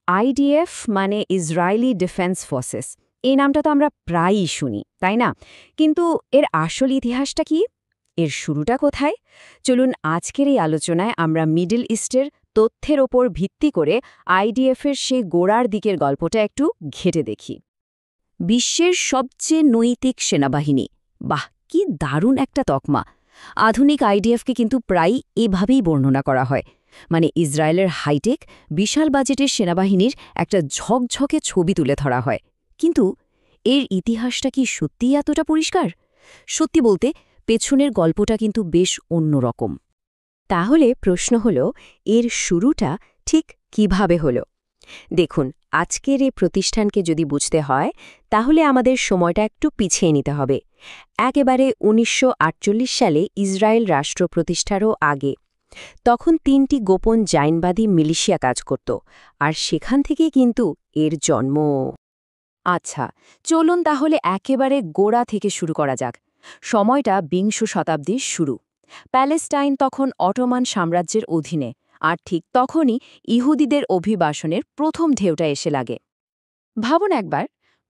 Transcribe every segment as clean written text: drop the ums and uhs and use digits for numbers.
IDF মানে Israeli defence forces. এই নামটা তো আমরা প্রায়ই শুনি, তাই না? কিন্তু এর আসল ইতিহাসটা কি? এর শুরুটা কোথায়? চলুন আজকের এই আলোচনায় আমরা মিডল ইস্টের তথ্যের ওপর ভিত্তি করে আইডিএফের সেই গোড়ার দিকের গল্পটা একটু ঘেঁটে দেখি। বিশ্বের সবচেয়ে নৈতিক সেনাবাহিনী, বাহ কি দারুণ একটা তকমা! আধুনিক আইডিএফকে কিন্তু প্রায়ই এভাবেই বর্ণনা করা হয়, মানে ইসরায়েলের হাইটেক বিশাল বাজেটের সেনাবাহিনীর একটা ঝকঝকে ছবি তুলে ধরা হয়। কিন্তু এর ইতিহাসটা কি সত্যিই এতটা পরিষ্কার? সত্যি বলতে পেছনের গল্পটা কিন্তু বেশ অন্যরকম। তাহলে প্রশ্ন হল, এর শুরুটা ঠিক কিভাবে হলো? দেখুন, আজকের এই প্রতিষ্ঠানকে যদি বুঝতে হয় তাহলে আমাদের সময়টা একটু পিছিয়ে নিতে হবে, একেবারে ১৯৪৮ সালে ইসরায়েল রাষ্ট্র প্রতিষ্ঠারও আগে। তখন ৩টি গোপন জাইনবাদী মিলিশিয়া কাজ করত, আর সেখান থেকেই কিন্তু এর জন্ম। আচ্ছা, চলুন তাহলে একেবারে গোড়া থেকে শুরু করা যাক। সময়টা বিংশ শতাব্দীর শুরু। প্যালেস্টাইন তখন অটোমান সাম্রাজ্যের অধীনে, আর ঠিক তখনই ইহুদিদের অভিবাসনের প্রথম ঢেউটা এসে লাগে। ভাবুন একবার,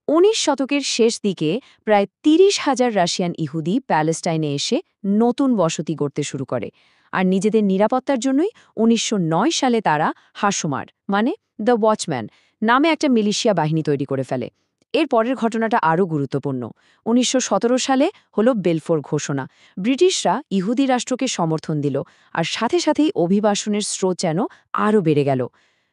১৯ শতকের শেষ দিকে প্রায় ৩০,০০০ রাশিয়ান ইহুদি প্যালেস্টাইনে এসে নতুন বসতি গড়তে শুরু করে, আর নিজেদের নিরাপত্তার জন্যই ১৯০৯ সালে তারা হাসুমার মানে দ্য ওয়াচম্যান নামে একটা মিলিশিয়া বাহিনী তৈরি করে ফেলে। এর পরের ঘটনাটা আরও গুরুত্বপূর্ণ। ১৯১৭ সালে হলো বেলফোর ঘোষণা। ব্রিটিশরা ইহুদি রাষ্ট্রকে সমর্থন দিল, আর সাথে সাথেই অভিবাসনের স্রোত যেন আরও বেড়ে গেল।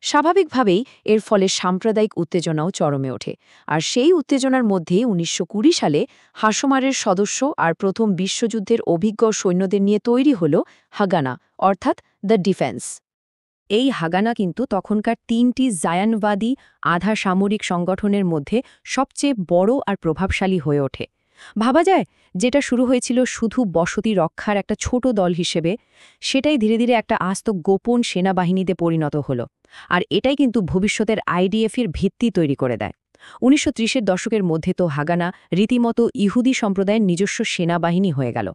স্বাভাবিকভাবেই এর ফলে সাম্প্রদায়িক উত্তেজনাও চরমে ওঠে, আর সেই উত্তেজনার মধ্যেই ১৯২০ সালে হাসমারের সদস্য আর প্রথম বিশ্বযুদ্ধের অভিজ্ঞ সৈন্যদের নিয়ে তৈরি হল হাগানা, অর্থাৎ দ্য ডিফেন্স। এই হাগানা কিন্তু তখনকার ৩টি জায়ানবাদী আধা সামরিক সংগঠনের মধ্যে সবচেয়ে বড় আর প্রভাবশালী হয়ে ওঠে। ভাবা যায়, যেটা শুরু হয়েছিল শুধু বসতি রক্ষার একটা ছোট দল হিসেবে, সেটাই ধীরে ধীরে একটা আস্ত গোপন সেনাবাহিনীতে পরিণত হলো। আর এটাই কিন্তু ভবিষ্যতের আইডিএফের ভিত্তি তৈরি করে দেয়। ১৯৩০-এর দশকের মধ্যে তো হাগানা রীতিমতো ইহুদি সম্প্রদায়ের নিজস্ব সেনাবাহিনী হয়ে গেল।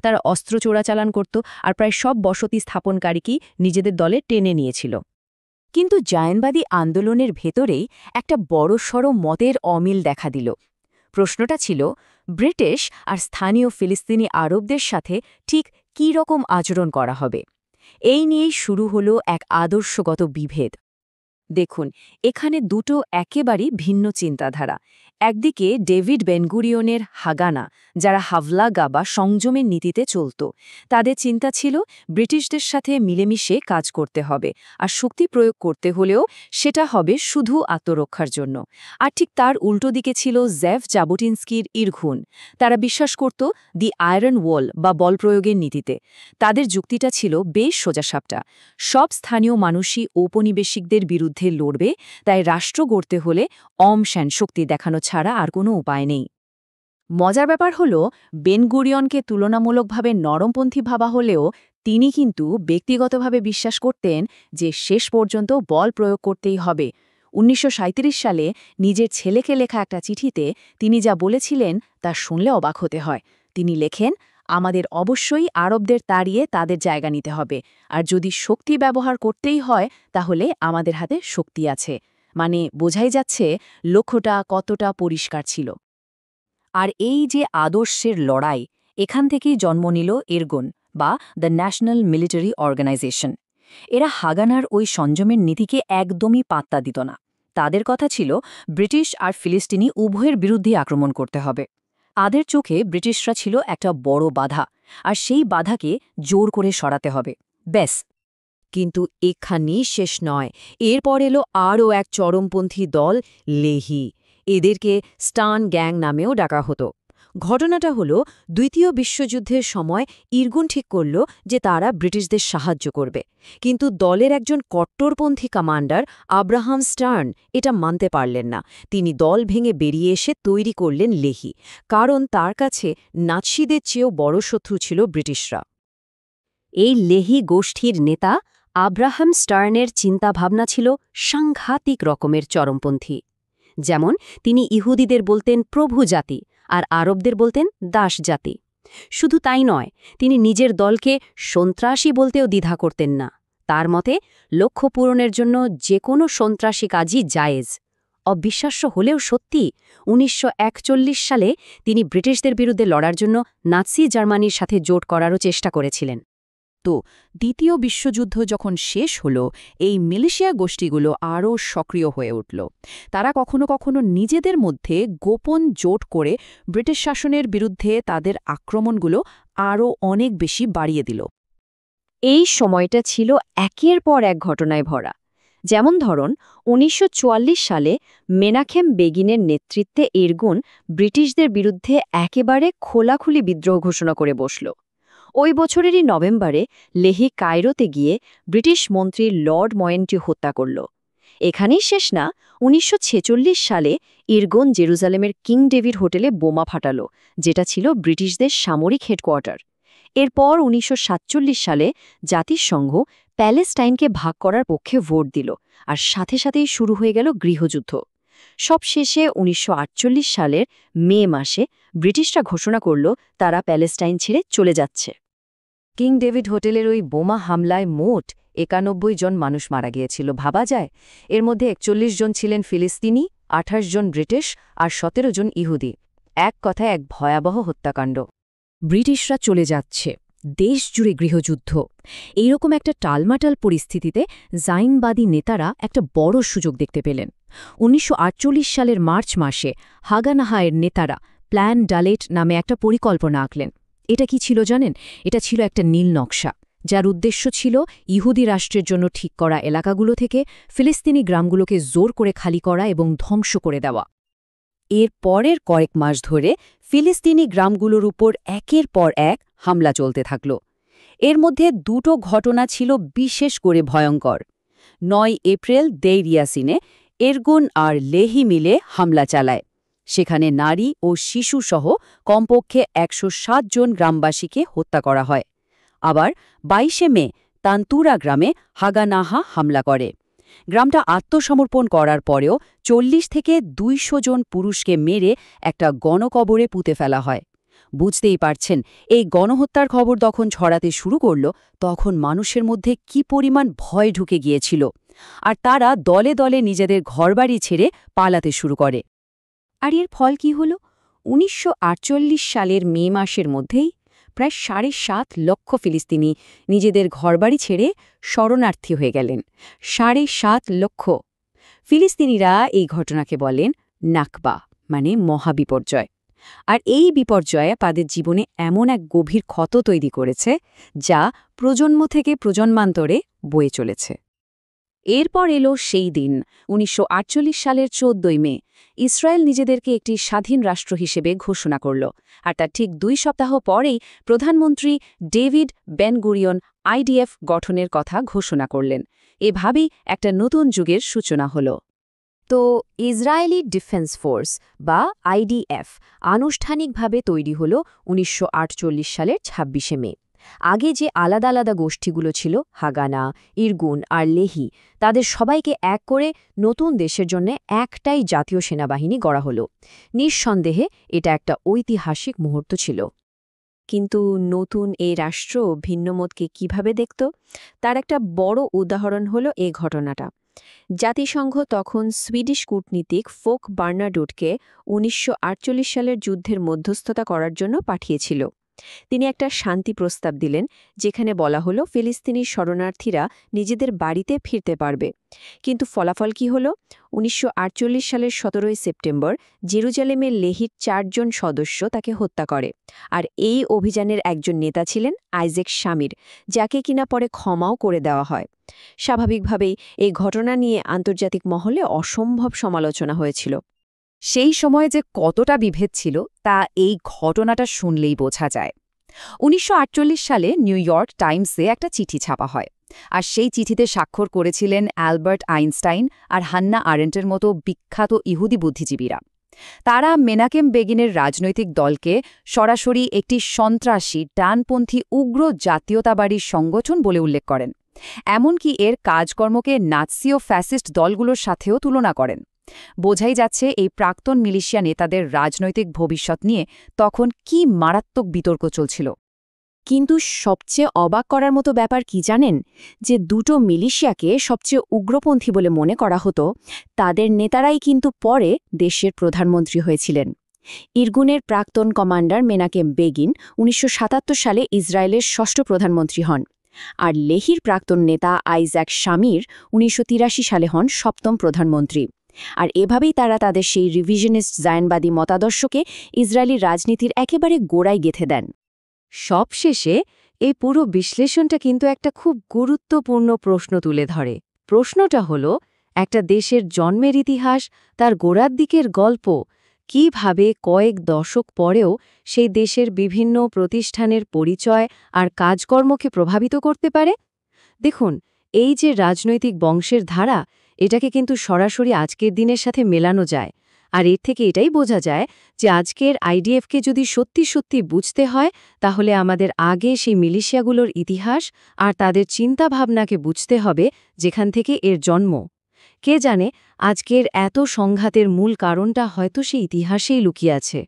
তারা অস্ত্র চোরাচালান করত, আর প্রায় সব বসতি স্থাপনকারীকেই নিজেদের দলে টেনে নিয়েছিল। কিন্তু জায়নবাদী আন্দোলনের ভেতরেই একটা বড়সড় মতের অমিল দেখা দিল। প্রশ্নটা ছিল, ব্রিটিশ আর স্থানীয় ফিলিস্তিনি আরবদের সাথে ঠিক কী রকম আচরণ করা হবে? এই নিয়েই শুরু হলো এক আদর্শগত বিভেদ। দেখুন, এখানে দুটো একেবারেই ভিন্ন চিন্তাধারা। একদিকে ডেভিড বেনগুরিয়নের হাগানা, যারা হাভলাগা বা সংযমের নীতিতে চলত। তাদের চিন্তা ছিল ব্রিটিশদের সাথে মিলেমিশে কাজ করতে হবে, আর শক্তি প্রয়োগ করতে হলেও সেটা হবে শুধু আত্মরক্ষার জন্য। আর ঠিক তার উল্টো দিকে ছিল জেফ জাবোটিনস্কির ইরঘুন। তারা বিশ্বাস করত দি আয়রন ওয়াল বা বল প্রয়োগের নীতিতে। তাদের যুক্তিটা ছিল বেশ সোজাসাপটা। সব স্থানীয় মানুষই ঔপনিবেশিকদের বিরুদ্ধে লড়বে, তাই রাষ্ট্র গড়তে হলে অমশান শক্তি দেখানো ছাড়া আর কোনো উপায় নেই। মজার ব্যাপার হল, বেনগুরিয়নকে তুলনামূলকভাবে নরমপন্থী ভাবা হলেও তিনি কিন্তু ব্যক্তিগতভাবে বিশ্বাস করতেন যে শেষ পর্যন্ত বল প্রয়োগ করতেই হবে। ১৯৩৭ সালে নিজের ছেলেকে লেখা একটা চিঠিতে তিনি যা বলেছিলেন তা শুনলে অবাক হতে হয়। তিনি লেখেন, আমাদের অবশ্যই আরবদের তাড়িয়ে তাদের জায়গা নিতে হবে, আর যদি শক্তি ব্যবহার করতেই হয় তাহলে আমাদের হাতে শক্তি আছে। মানে বোঝাই যাচ্ছে লক্ষ্যটা কতটা পরিষ্কার ছিল। আর এই যে আদর্শের লড়াই, এখান থেকেই জন্ম নিল ইরগুন বা দ্য ন্যাশনাল মিলিটারি অর্গানাইজেশন। এরা হাগানার ওই সংযমের নীতিকে একদমই পাত্তা দিত না। তাদের কথা ছিল ব্রিটিশ আর ফিলিস্তিনি উভয়ের বিরুদ্ধে আক্রমণ করতে হবে। তাদের চোখে ব্রিটিশরা ছিল একটা বড় বাধা, আর সেই বাধাকে জোর করে সরাতে হবে, ব্যাস। কিন্তু এখানেই শেষ নয়। এরপর এলো আরও এক চরমপন্থী দল, লেহি। এদেরকে স্টান গ্যাং নামেও ডাকা হতো। ঘটনাটা হলো, দ্বিতীয় বিশ্বযুদ্ধের সময় ইরগুন ঠিক করল যে তারা ব্রিটিশদের সাহায্য করবে। কিন্তু দলের একজন কট্টরপন্থী কমান্ডার আব্রাহাম স্টার্ন এটা মানতে পারলেন না। তিনি দল ভেঙে বেরিয়ে এসে তৈরি করলেন লেহি, কারণ তার কাছে নাৎসিদের চেয়েও বড় শত্রু ছিল ব্রিটিশরা। এই লেহি গোষ্ঠীর নেতা আব্রাহাম স্টার্নের চিন্তাভাবনা ছিল সাংঘাতিক রকমের চরমপন্থী। যেমন তিনি ইহুদিদের বলতেন প্রভু জাতি, আর আরবদের বলতেন দাস জাতি। শুধু তাই নয়, তিনি নিজের দলকে সন্ত্রাসী বলতেও দ্বিধা করতেন না। তার মতে লক্ষ্য পূরণের জন্য যে কোনো সন্ত্রাসী কাজই জায়েজ। অবিশ্বাস্য হলেও সত্যি ১৯৪১ সালে তিনি ব্রিটিশদের বিরুদ্ধে লড়ার জন্য নাৎসি জার্মানির সাথে জোট করারও চেষ্টা করেছিলেন। তো দ্বিতীয় বিশ্বযুদ্ধ যখন শেষ হল, এই মিলিশিয়া গোষ্ঠীগুলো আরও সক্রিয় হয়ে উঠল। তারা কখনো কখনো নিজেদের মধ্যে গোপন জোট করে ব্রিটিশ শাসনের বিরুদ্ধে তাদের আক্রমণগুলো আরও অনেক বেশি বাড়িয়ে দিল। এই সময়টা ছিল একের পর এক ঘটনায় ভরা। যেমন ধরুন ১৯৪৪ সালে মেনাকেম বেগিনের নেতৃত্বে ইরগুন ব্রিটিশদের বিরুদ্ধে একেবারে খোলাখুলি বিদ্রোহ ঘোষণা করে বসল। ওই বছরেরই নভেম্বরে লেহি কায়রোতে গিয়ে ব্রিটিশ মন্ত্রী লর্ড ময়েন্টি হত্যা করল। এখানেই শেষ না, ১৯৪৬ সালে ইরগুন জেরুজালেমের কিং ডেভিড হোটেলে বোমা ফাটাল, যেটা ছিল ব্রিটিশদের সামরিক হেডকোয়ার্টার। এরপর ১৯৪৭ সালে জাতিসংঘ প্যালেস্টাইনকে ভাগ করার পক্ষে ভোট দিল, আর সাথে সাথেই শুরু হয়ে গেল গৃহযুদ্ধ। সবশেষে ১৯৪৮ সালের মে মাসে ব্রিটিশরা ঘোষণা করল তারা প্যালেস্টাইন ছেড়ে চলে যাচ্ছে। কিং ডেভিড হোটেলের ওই বোমা হামলায় মোট ৯১ জন মানুষ মারা গিয়েছিল। ভাবা যায়, এর মধ্যে ৪১ জন ছিলেন ফিলিস্তিনি, ২৮ জন ব্রিটিশ আর ১৭ জন ইহুদি। এক কথায় এক ভয়াবহ হত্যাকাণ্ড। ব্রিটিশরা চলে যাচ্ছে, দেশ জুড়ে গৃহযুদ্ধ। এইরকম একটা টালমাটাল পরিস্থিতিতে জাইনবাদী নেতারা একটা বড় সুযোগ দেখতে পেলেন। ১৯৪৮ সালের মার্চ মাসে হাগানাহায়ের নেতারা প্ল্যান ডালেট নামে একটা পরিকল্পনা আঁকলেন। এটা কি ছিল জানেন? এটা ছিল একটা নীল নকশা, যার উদ্দেশ্য ছিল ইহুদি রাষ্ট্রের জন্য ঠিক করা এলাকাগুলো থেকে ফিলিস্তিনি গ্রামগুলোকে জোর করে খালি করা এবং ধ্বংস করে দেওয়া। এর পরের কয়েক মাস ধরে ফিলিস্তিনি গ্রামগুলোর উপর একের পর এক হামলা চলতে থাকল। এর মধ্যে দুটো ঘটনা ছিল বিশেষ করে ভয়ঙ্কর। ৯ এপ্রিল দেইর ইয়াসিনে ইরগুন আর লেহি মিলে হামলা চালায়। সেখানে নারী ও শিশুসহ কমপক্ষে ১০৭ জন গ্রামবাসীকে হত্যা করা হয়। আবার ২২ মে তান্তুরা গ্রামে হাগানাহা হামলা করে। গ্রামটা আত্মসমর্পণ করার পরেও ৪০ থেকে ২০০ জন পুরুষকে মেরে একটা গণকবরে পুঁতে ফেলা হয়। বুঝতেই পারছেন, এই গণহত্যার খবর যখন ছড়াতে শুরু করল, তখন মানুষের মধ্যে কি পরিমাণ ভয় ঢুকে গিয়েছিল, আর তারা দলে দলে নিজেদের ঘরবাড়ি ছেড়ে পালাতে শুরু করে। আর এর ফল কি হল? ১৯৪৮ সালের মে মাসের মধ্যেই প্রায় ৭.৫ লক্ষ ফিলিস্তিনি নিজেদের ঘরবাড়ি ছেড়ে শরণার্থী হয়ে গেলেন। ৭.৫ লক্ষ। ফিলিস্তিনিরা এই ঘটনাকে বলেন নাকবা, মানে মহাবিপর্যয়। আর এই বিপর্যয় তাদের জীবনে এমন এক গভীর ক্ষত তৈরি করেছে, যা প্রজন্ম থেকে প্রজন্মান্তরে বয়ে চলেছে। এরপর এলো সেই দিন, ১৯৪৮ সালের ১৪ মে। ইসরায়েল নিজেদেরকে একটি স্বাধীন রাষ্ট্র হিসেবে ঘোষণা করল, আর তার ঠিক ২ সপ্তাহ পরেই প্রধানমন্ত্রী ডেভিড বেন-গুরিয়ন আইডিএফ গঠনের কথা ঘোষণা করলেন। এভাবেই একটা নতুন যুগের সূচনা হল। তো ইসরায়েলি ডিফেন্স ফোর্স বা আইডিএফ আনুষ্ঠানিকভাবে তৈরি হল ১৯৪৮ সালের ২৬ মে। আগে যে আলাদা আলাদা গোষ্ঠীগুলো ছিল, হাগানা, ইরগুন আর লেহি, তাদের সবাইকে এক করে নতুন দেশের জন্য একটাই জাতীয় সেনাবাহিনী গড়া হল। নিঃসন্দেহে এটা একটা ঐতিহাসিক মুহূর্ত ছিল। কিন্তু নতুন এই রাষ্ট্র ভিন্নমতকে কিভাবে দেখত, তার একটা বড় উদাহরণ হল এই ঘটনাটা। জাতিসংঘ তখন সুইডিশ কূটনীতিক ফোক বার্নাডোটকে ১৯৪৮ সালের যুদ্ধের মধ্যস্থতা করার জন্য পাঠিয়েছিল। তিনি একটা শান্তি প্রস্তাব দিলেন, যেখানে বলা হলো ফিলিস্তিনি শরণার্থীরা নিজেদের বাড়িতে ফিরতে পারবে। কিন্তু ফলাফল কি হলো? ১৯৪৮ সালের ১৭ সেপ্টেম্বর জেরুজালেমের লেহির ৪ জন সদস্য তাকে হত্যা করে। আর এই অভিযানের একজন নেতা ছিলেন আইজ্যাক শামির, যাকে কিনা পরে ক্ষমাও করে দেওয়া হয়। স্বাভাবিকভাবেই এই ঘটনা নিয়ে আন্তর্জাতিক মহলে অসম্ভব সমালোচনা হয়েছিল। সেই সময়ে যে কতটা বিভেদ ছিল, তা এই ঘটনাটা শুনলেই বোঝা যায়। ১৯৪৮ সালে নিউ ইয়র্ক টাইমসে একটা চিঠি ছাপা হয়, আর সেই চিঠিতে স্বাক্ষর করেছিলেন অ্যালবার্ট আইনস্টাইন আর হান্না আরেন্টের মতো বিখ্যাত ইহুদি বুদ্ধিজীবীরা। তারা মেনাকেম বেগিনের রাজনৈতিক দলকে সরাসরি একটি সন্ত্রাসী, ডানপন্থী, উগ্র জাতীয়তাবাদী সংগঠন বলে উল্লেখ করেন। এমনকি এর কাজকর্মকে নাৎসি ও ফ্যাসিস্ট দলগুলোর সাথেও তুলনা করেন। বোঝাই যাচ্ছে এই প্রাক্তন মিলিশিয়া নেতাদের রাজনৈতিক ভবিষ্যৎ নিয়ে তখন কি মারাত্মক বিতর্ক চলছিল। কিন্তু সবচেয়ে অবাক করার মতো ব্যাপার কি জানেন, যে দুটো মিলিশিয়াকে সবচেয়ে উগ্রপন্থী বলে মনে করা হতো, তাদের নেতারাই কিন্তু পরে দেশের প্রধানমন্ত্রী হয়েছিলেন। ইরগুনের প্রাক্তন কমান্ডার মেনাকেম বেগিন ১৯৭৭ সালে ইসরায়েলের ষষ্ঠ প্রধানমন্ত্রী হন, আর লেহির প্রাক্তন নেতা আইজ্যাক শামির ১৯৮৩ সালে হন সপ্তম প্রধানমন্ত্রী। আর এভাবেই তারা তাদের সেই রিভিশনিস্ট জায়নবাদী মতাদর্শকে ইসরায়েলি রাজনীতির একেবারে গোড়ায় গেঁথে দেন। সবশেষে এই পুরো বিশ্লেষণটা কিন্তু একটা খুব গুরুত্বপূর্ণ প্রশ্ন তুলে ধরে। প্রশ্নটা হলো, একটা দেশের জন্মের ইতিহাস, তার গোড়ার দিকের গল্প, কিভাবে কয়েক দশক পরেও সেই দেশের বিভিন্ন প্রতিষ্ঠানের পরিচয় আর কাজকর্মকে প্রভাবিত করতে পারে। দেখুন, এই যে রাজনৈতিক বংশের ধারা, এটাকে কিন্তু সরাসরি আজকের দিনের সাথে মেলানো যায়। আর এর থেকে এটাই বোঝা যায় যে আজকের আইডিএফকে যদি সত্যি সত্যি বুঝতে হয়, তাহলে আমাদের আগে সেই মিলিশিয়াগুলোর ইতিহাস আর তাদের চিন্তাভাবনাকে বুঝতে হবে, যেখান থেকে এর জন্ম। কে জানে, আজকের এত সংঘাতের মূল কারণটা হয়তো সেই ইতিহাসেই লুকিয়ে আছে।